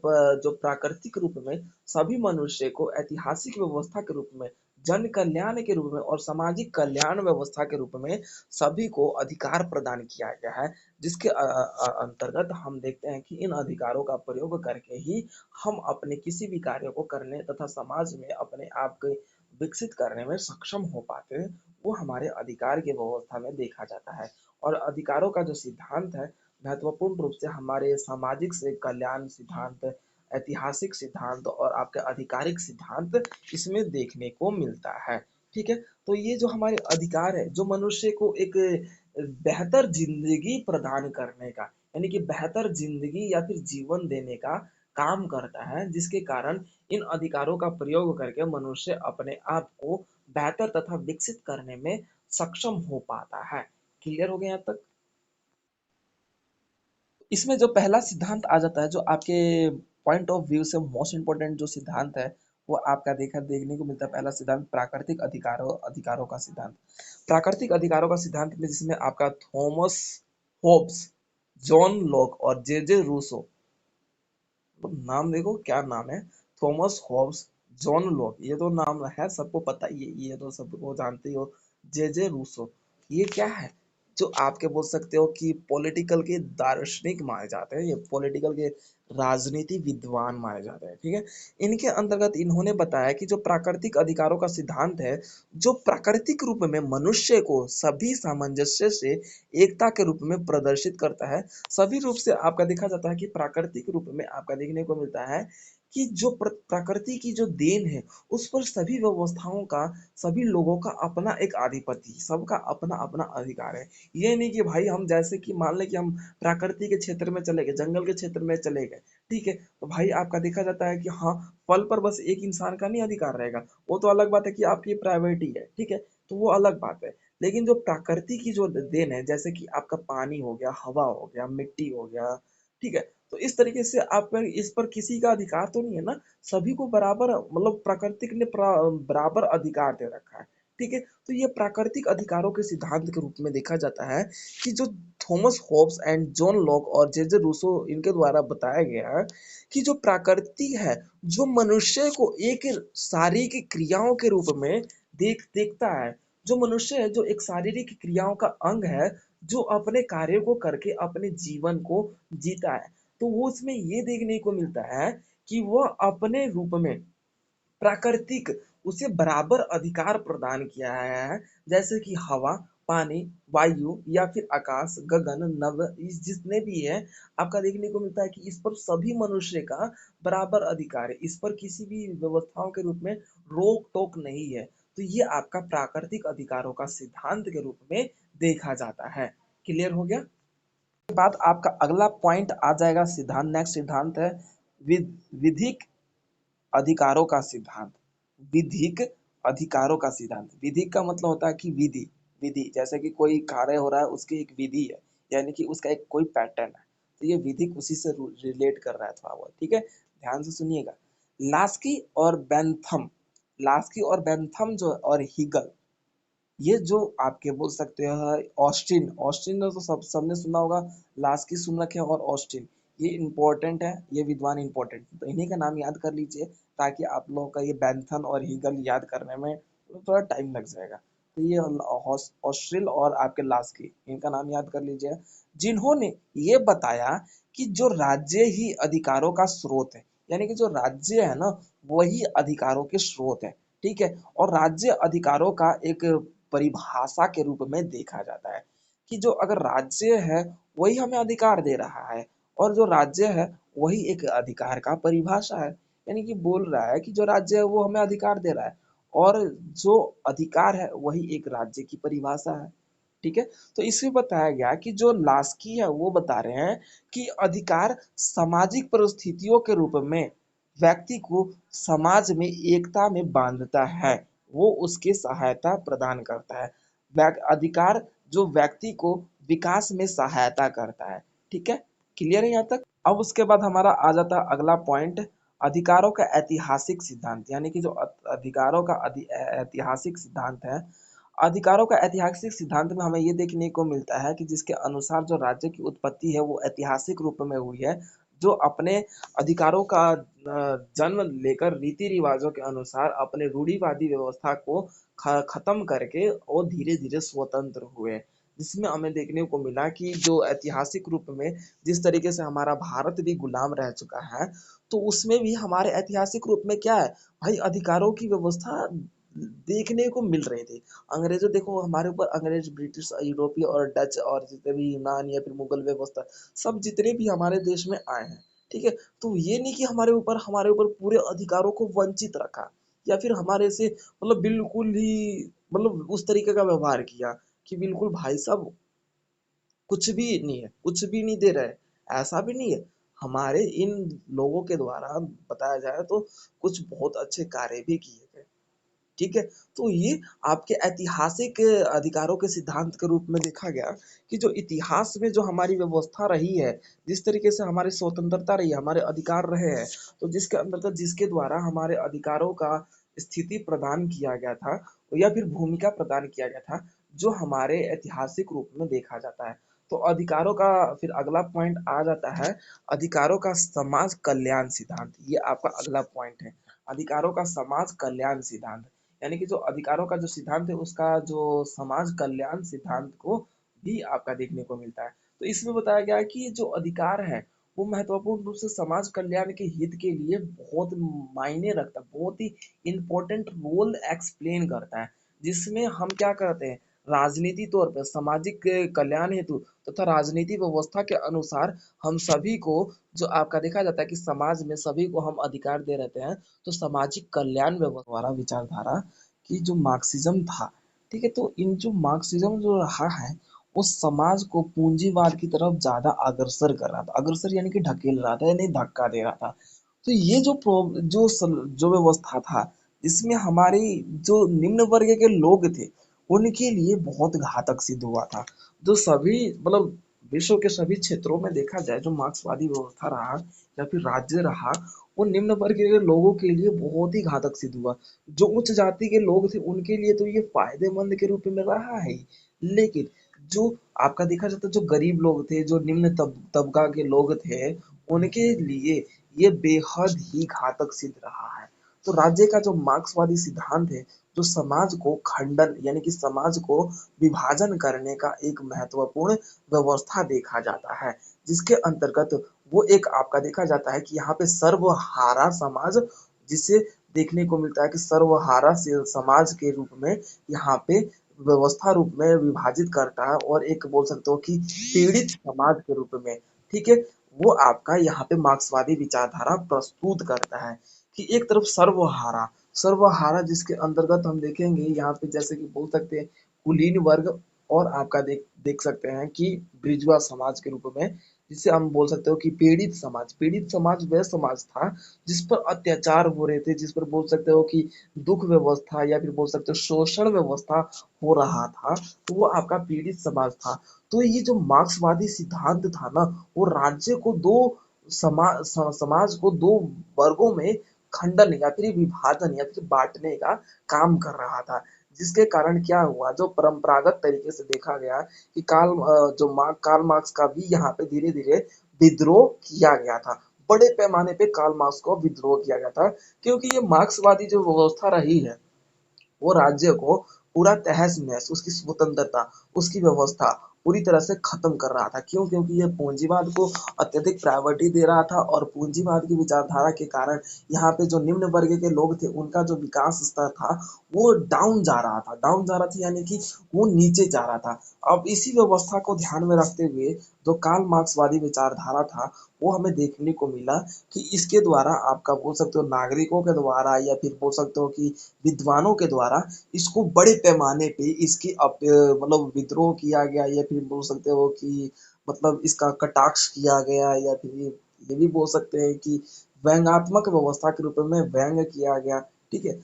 जो प्राकृतिक रूप में सभी मनुष्य को ऐतिहासिक व्यवस्था के रूप में, जन कल्याण के रूप में और सामाजिक कल्याण व्यवस्था के रूप में सभी को अधिकार प्रदान किया गया है, जिसके अंतर्गत हम देखते हैं कि इन अधिकारों का प्रयोग करके ही हम अपने किसी भी कार्य को करने तथा समाज में अपने आप के विकसित करने में सक्षम हो पाते हैं, वो हमारे अधिकार की व्यवस्था में देखा जाता है। और अधिकारों का जो सिद्धांत है, महत्वपूर्ण रूप से हमारे सामाजिक से कल्याण सिद्धांत, ऐतिहासिक सिद्धांत और आपके आधिकारिक सिद्धांत इसमें देखने को मिलता है। ठीक है, तो ये जो हमारे अधिकार है, जो मनुष्य को एक बेहतर जिंदगी प्रदान करने का, यानी कि बेहतर जिंदगी या फिर जीवन देने का काम करता है, जिसके कारण इन अधिकारों का प्रयोग करके मनुष्य अपने आप को बेहतर तथा विकसित करने में सक्षम हो पाता है। क्लियर हो गया यहाँ तक? इसमें जो पहला सिद्धांत आ जाता है, जो आपके पॉइंट ऑफ व्यू से मोस्ट इम्पोर्टेंट जो सिद्धांत है, वो आपका देखने को मिलता है। पहला सिद्धांत प्राकृतिक अधिकारों का सिद्धांत। प्राकृतिक अधिकारों का सिद्धांत में जिसमें आपका थॉमस होब्स, जॉन लॉक और जे रूसो, तो नाम देखो क्या नाम है, थॉमस हॉब्स, जॉन लॉक, ये तो नाम है सबको पता ही है, ये तो सबको जानते ही हो। जे रूसो, ये क्या है, जो आपके बोल सकते हो कि पॉलिटिकल के दार्शनिक माने जाते हैं, ये पॉलिटिकल के राजनीति विद्वान माने जाते हैं। ठीक है, इनके अंतर्गत इन्होंने बताया कि जो प्राकृतिक अधिकारों का सिद्धांत है, जो प्राकृतिक रूप में मनुष्य को सभी सामंजस्य से एकता के रूप में प्रदर्शित करता है। सभी रूप से आपका देखा जाता है कि प्राकृतिक रूप में आपका देखने को मिलता है कि जो प्रकृति की जो देन है, उस पर सभी व्यवस्थाओं का, सभी लोगों का अपना एक आधिपत्य, सबका अपना अपना अधिकार है। ये नहीं कि भाई हम जैसे कि मान लें कि हम प्रकृति के क्षेत्र में चले गए, जंगल के क्षेत्र में चले गए, ठीक है, तो भाई आपका देखा जाता है कि हाँ, फल पर बस एक इंसान का नहीं अधिकार रहेगा, वो तो अलग बात है कि आपकी प्राइवेटी है, ठीक है, तो वो अलग बात है। लेकिन जो प्रकृति की जो देन है, जैसे कि आपका पानी हो गया, हवा हो गया, मिट्टी हो गया, ठीक है? तो इस तरीके से आप पर इस पर किसी का अधिकार तो नहीं है ना, सभी को बराबर मतलब प्रकृति ने बराबर अधिकार दे रखा है, ठीक है? तो ये प्राकृतिक अधिकारों के सिद्धांत के रूप में देखा जाता है कि जो Thomas Hobbes and John Locke और जे रूसो इनके द्वारा बताया गया है कि जो प्रकृति है, जो मनुष्य को एक शारीरिक क्रियाओं के रूप में देखता है, जो मनुष्य है, जो एक शारीरिक क्रियाओं का अंग है, जो अपने कार्यों को करके अपने जीवन को जीता है। तो वो उसमें ये देखने को मिलता है कि वह अपने रूप में प्राकृतिक उसे बराबर अधिकार प्रदान किया है, जैसे कि हवा, पानी, वायु या फिर आकाश, गगन, नभ, इस जितने भी है आपका देखने को मिलता है कि इस पर सभी मनुष्य का बराबर अधिकार है। इस पर किसी भी व्यवस्थाओं के रूप में रोक टोक नहीं है। तो ये आपका प्राकृतिक अधिकारों का सिद्धांत के रूप में देखा जाता है। क्लियर हो गया? के बाद आपका अगला पॉइंट आ जाएगा सिद्धांत। नेक्स्ट सिद्धांत है विधिक अधिकारों का सिद्धांत। विधिक अधिकारों का सिद्धांत। विधिक का मतलब होता है कि विधि। विधि जैसे कि कोई कार्य हो रहा है उसकी एक विधि है, यानी कि उसका एक कोई पैटर्न है। तो ये विधिक उसी से रिलेट कर रहा है थोड़ा बहुत, ठीक है? ध्यान से सुनिएगा। लास्की और बेंथम, लास्की और बेंथम जो और हीगल, ये जो आपके बोल सकते हैं ऑस्टिन, ऑस्टिन तो सबने सुना होगा, लास्की सुन रखे हैं और ऑस्टिन, ये इम्पोर्टेंट है, ये विद्वान इम्पोर्टेंट, तो इन्हीं का नाम याद कर लीजिए ताकि आप लोगों का ये बैंथन और हीगल याद करने में थोड़ा टाइम लग जाएगा। तो ये ऑस्ट्रिल और आपके लास्की, इनका नाम याद कर लीजिए, जिन्होंने ये बताया कि जो राज्य ही अधिकारों का स्रोत है, यानी कि जो राज्य है ना वही अधिकारों के स्रोत है, ठीक है? और राज्य अधिकारों का एक परिभाषा के रूप में देखा जाता है कि जो अगर राज्य है वही हमें अधिकार दे रहा है, और जो राज्य है वही एक अधिकार का परिभाषा है, यानी कि बोल रहा है कि जो राज्य है वो हमें अधिकार दे रहा है, और जो अधिकार है वही एक राज्य की परिभाषा है, ठीक है? तो इसमें बताया गया कि जो लास्की है वो बता रहे हैं कि अधिकार सामाजिक परिस्थितियों के रूप में व्यक्ति को समाज में एकता में बांधता है, वो उसकी सहायता प्रदान करता है। अधिकार जो व्यक्ति को विकास में सहायता करता है, ठीक है? क्लियर है यहाँ तक? अब उसके बाद हमारा आ जाता है अगला पॉइंट, अधिकारों का ऐतिहासिक सिद्धांत, यानी कि जो अधिकारों का ऐतिहासिक सिद्धांत है। अधिकारों का ऐतिहासिक सिद्धांत में हमें ये देखने को मिलता है कि जिसके अनुसार जो राज्य की उत्पत्ति है वो ऐतिहासिक रूप में हुई है, जो अपने अधिकारों का जन्म लेकर रीति रिवाजों के अनुसार अपने रूढ़िवादी व्यवस्था को खत्म करके और धीरे धीरे स्वतंत्र हुए, जिसमें हमें देखने को मिला कि जो ऐतिहासिक रूप में जिस तरीके से हमारा भारत भी गुलाम रह चुका है, तो उसमें भी हमारे ऐतिहासिक रूप में क्या है भाई, अधिकारों की व्यवस्था देखने को मिल रही थी। अंग्रेजों देखो हमारे ऊपर, अंग्रेज, ब्रिटिश, यूरोपीय और डच और जितने भी यूनान या फिर मुगल व्यवस्था, सब जितने भी हमारे देश में आए हैं, ठीक है? तो ये नहीं कि हमारे ऊपर पूरे अधिकारों को वंचित रखा, या फिर हमारे से मतलब बिल्कुल ही मतलब उस तरीके का व्यवहार किया कि बिल्कुल भाई साहब कुछ भी नहीं है, कुछ भी नहीं दे रहा है, ऐसा भी नहीं है। हमारे इन लोगों के द्वारा बताया जाए तो कुछ बहुत अच्छे कार्य भी किए गए, ठीक है? तो ये आपके ऐतिहासिक अधिकारों के सिद्धांत के रूप में देखा गया कि जो इतिहास में जो हमारी व्यवस्था रही है, जिस तरीके से हमारी स्वतंत्रता रही है, हमारे अधिकार रहे हैं, तो जिसके अंतर्गत जिसके द्वारा हमारे अधिकारों का स्थिति प्रदान किया गया था या फिर भूमिका प्रदान किया गया था, जो हमारे ऐतिहासिक रूप में देखा जाता है। तो अधिकारों का फिर अगला पॉइंट आ जाता है, अधिकारों का समाज कल्याण सिद्धांत। ये आपका अगला पॉइंट है, अधिकारों का समाज कल्याण सिद्धांत, यानी कि जो अधिकारों का जो सिद्धांत है उसका जो समाज कल्याण सिद्धांत को भी आपका देखने को मिलता है। तो इसमें बताया गया है कि जो अधिकार है वो महत्वपूर्ण रूप से समाज कल्याण के हित के लिए बहुत मायने रखता है, बहुत ही इम्पोर्टेंट रोल एक्सप्लेन करता है, जिसमें हम क्या करते हैं, राजनीति तौर पर सामाजिक कल्याण हेतु तथा राजनीति व्यवस्था के अनुसार हम सभी को, जो आपका देखा जाता है कि समाज में सभी को हम अधिकार दे रहते हैं, तो सामाजिक कल्याण व्यवस्था द्वारा विचारधारा की जो मार्क्सिज्म था, ठीक है? तो इन जो मार्क्सिज्म जो रहा है वो समाज को पूंजीवाद की तरफ ज्यादा अग्रसर कर रहा था, अग्रसर यानी कि ढकेल रहा था, यानी धक्का दे रहा था। तो ये जो व्यवस्था था, इसमें हमारी जो निम्न वर्ग के लोग थे उनके लिए बहुत घातक सिद्ध हुआ था, जो सभी मतलब विश्व के सभी क्षेत्रों में देखा जाए जो मार्क्सवादी व्यवस्था रहा या फिर राज्य रहा, वो निम्न वर्ग के लोगों के लिए बहुत ही घातक सिद्ध हुआ। जो उच्च जाति के लोग थे उनके लिए तो ये फायदेमंद के रूप में रहा है ही, लेकिन जो आपका देखा जाता जो गरीब लोग थे, जो निम्न तबका के लोग थे, उनके लिए ये बेहद ही घातक सिद्ध रहा है। तो राज्य का जो मार्क्सवादी सिद्धांत है, जो समाज को खंडन यानी कि समाज को विभाजन करने का एक महत्वपूर्ण व्यवस्था देखा जाता है, जिसके अंतर्गत वो एक आपका देखा जाता है कि यहाँ पे सर्वहारा समाज, जिसे देखने को मिलता है कि सर्वहारा से समाज के रूप में यहाँ पे व्यवस्था रूप में विभाजित करता है, और एक बोल सकते हो कि पीड़ित समाज के रूप में, ठीक है, वो आपका यहाँ पे मार्क्सवादी विचारधारा प्रस्तुत करता है कि एक तरफ सर्वहारा, सर्वहारा जिसके अंतर्गत हम देखेंगे यहाँ पे जैसे कि बोल सकते हैं कुलीन वर्ग, और आपका देख देख सकते हैं कि ब्रिजवा समाज के रूप में, जिसे हम बोल सकते हो कि पीड़ित समाज। पीड़ित समाज वह समाज था जिस पर अत्याचार हो रहे थे, जिस पर बोल सकते हो कि दुख व्यवस्था या फिर बोल सकते हो शोषण व्यवस्था हो रहा था, तो वो आपका पीड़ित समाज था। तो ये जो मार्क्सवादी सिद्धांत था ना, वो राज्य को दो समाज को दो वर्गों में खंडन या फिर विभाजन या फिर बांटने का काम कर रहा था, जिसके कारण क्या हुआ, जो परंपरागत तरीके से देखा गया कि कार्ल मार्क्स का भी यहाँ पे धीरे धीरे विद्रोह किया गया था। बड़े पैमाने पे कार्ल मार्क्स को विद्रोह किया गया था, क्योंकि ये मार्क्सवादी जो व्यवस्था रही है, वो राज्य को पूरा तहस-नहस, उसकी स्वतंत्रता, उसकी व्यवस्था पूरी तरह से खत्म कर रहा था। क्यों? क्योंकि ये पूंजीवाद को अत्यधिक प्रायोरिटी दे रहा था, और पूंजीवाद की विचारधारा के कारण यहाँ पे जो निम्न वर्ग के लोग थे, उनका जो विकास स्तर था, वो डाउन जा रहा था। डाउन जा रहा था यानी कि वो नीचे जा रहा था। अब इसी व्यवस्था को ध्यान में रखते हुए जो कार्ल मार्क्सवादी विचारधारा था, वो हमें देखने को मिला कि इसके द्वारा आपका बोल सकते हो नागरिकों के द्वारा या फिर बोल सकते हो कि विद्वानों के द्वारा इसको बड़े पैमाने पे इसकी मतलब विद्रोह किया गया, या फिर बोल सकते हो कि मतलब इसका कटाक्ष किया गया, या फिर ये भी बोल सकते हैं कि व्यंग्यात्मक व्यवस्था के रूप में व्यंग्य किया गया। ठीक है,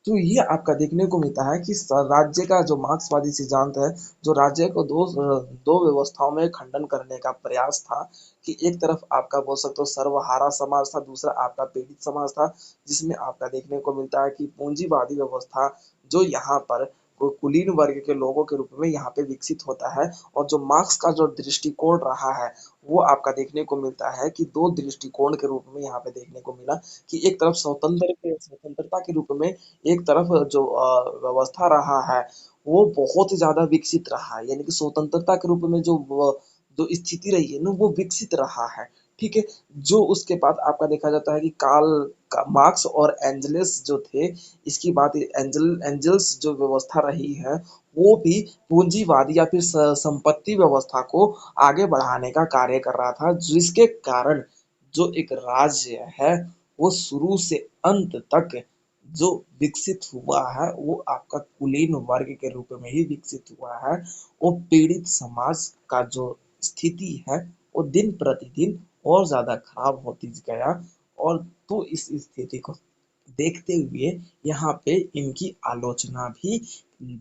तो ये आपका देखने को मिलता है कि राज्य का जो मार्क्सवादी सिद्धांत है, जो राज्य को दो व्यवस्थाओं में खंडन करने का प्रयास था, कि एक तरफ आपका बोल सकते हो सर्वहारा समाज था, दूसरा आपका पीड़ित समाज था, जिसमें आपका देखने को मिलता है कि पूंजीवादी व्यवस्था जो यहाँ पर कुलीन वर्ग के लोगों के रूप में यहाँ पे विकसित होता है, और जो मार्क्स का जो दृष्टिकोण रहा है, वो आपका देखने को मिलता है कि दो दृष्टिकोण के रूप में यहाँ पे देखने को मिला, कि एक तरफ स्वतंत्रता के रूप में एक तरफ जो व्यवस्था रहा है, वो बहुत ज्यादा विकसित रहा है, यानी कि स्वतंत्रता के रूप में जो स्थिति रही है ना, वो विकसित रहा है। ठीक है, जो उसके बाद आपका देखा जाता है कि मार्क्स और एंजलिस जो थे, इसकी बात एंजल्स जो व्यवस्था रही है, वो भी पूंजीवादी या फिर संपत्ति व्यवस्था को आगे बढ़ाने का कार्य कर रहा था, जिसके कारण जो एक राज्य है, वो शुरू से अंत तक जो विकसित हुआ है, वो आपका कुलीन वर्ग के रूप में ही विकसित हुआ है। वो पीड़ित समाज का जो स्थिति है, वो दिन प्रतिदिन और ज्यादा खराब होती गया, और तो इस स्थिति को देखते हुए यहाँ पे इनकी आलोचना भी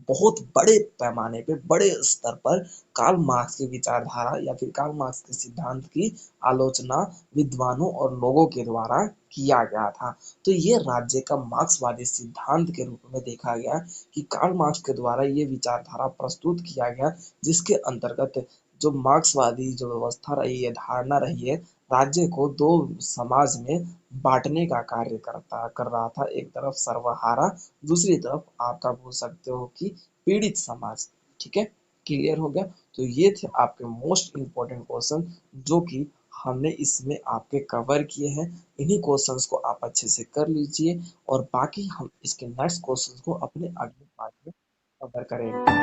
बहुत बड़े पैमाने पे, बड़े स्तर पर कार्ल मार्क्स की विचारधारा या फिर कार्ल मार्क्स के सिद्धांत की आलोचना विद्वानों और लोगों के द्वारा किया गया था। तो ये राज्य का मार्क्सवादी सिद्धांत के रूप में देखा गया कि कार्ल मार्क्स के द्वारा ये विचारधारा प्रस्तुत किया गया, जिसके अंतर्गत जो मार्क्सवादी जो व्यवस्था रही है, धारणा रही है, राज्य को दो समाज में बांटने का कार्य कर रहा था। एक तरफ सर्वहारा, दूसरी तरफ आपका बोल सकते हो कि पीड़ित समाज। ठीक है, क्लियर हो गया? तो ये थे आपके मोस्ट इम्पोर्टेंट क्वेश्चन, जो कि हमने इसमें आपके कवर किए हैं। इन्हीं क्वेश्चंस को आप अच्छे से कर लीजिए, और बाकी हम इसके नेक्स्ट क्वेश्चंस को अपने अगले पार्ट में कवर करेंगे।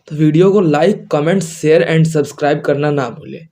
तो वीडियो को like, comment, share and subscribe करना ना भूलें।